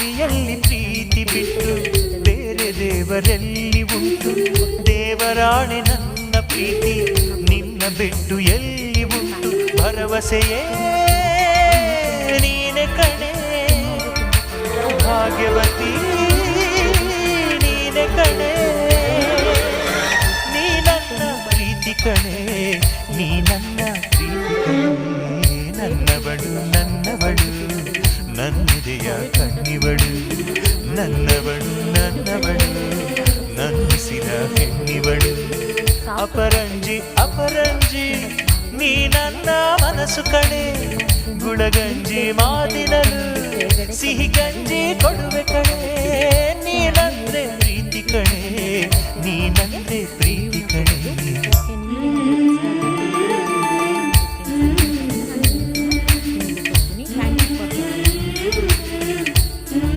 ಭೂಮಿಯಲ್ಲಿ ಪ್ರೀತಿ ಬಿಟ್ಟು ಬೇರೆ ದೇವರೆಲ್ಲಿ ಉಂಟು? ದೇವರಾಣೆ ನನ್ನ ಪ್ರೀತಿ ನಿನ್ನ ಬಿಟ್ಟು ಎಲ್ಲಿ ಉಂಟು? ಭರವಸೆಯೇ ನೀನೆ ಕಣೆ ಭಾಗ್ಯವತಿ, ನೀನೆ ಕಣೆ, ನೀ ನನ್ನ ಪ್ರೀತಿ ಕಣೆ, ನೀ ನನ್ನ ಪ್ರೀತಿ ಕಣೆ. ನನ್ನವಳು ನನ್ನವಳು ನನ್ನಿದೆಯ ಕಣ್ಣಿವಳು, ನನ್ನವಳು ನನ್ನವಳು ನನ್ನಿಸಿದ ಹೆಣ್ಣಿವಳು. ಅಪರಂಜಿ ಅಪರಂಜಿ ನೀ ನನ್ನ ಮನಸ್ಸು ಕಣೆ, ಗುಳಗಂಜಿ ಮಾತಿನಲು ಸಿಹಿ ಗಂಜಿ ಕೊಡುವೆ ಕಣೆ. ನೀನಂದ್ರೆ ಪ್ರೀತಿ ಕಣೆ, ನೀನಂದ್ರೆ ಪ್ರೀತಿ.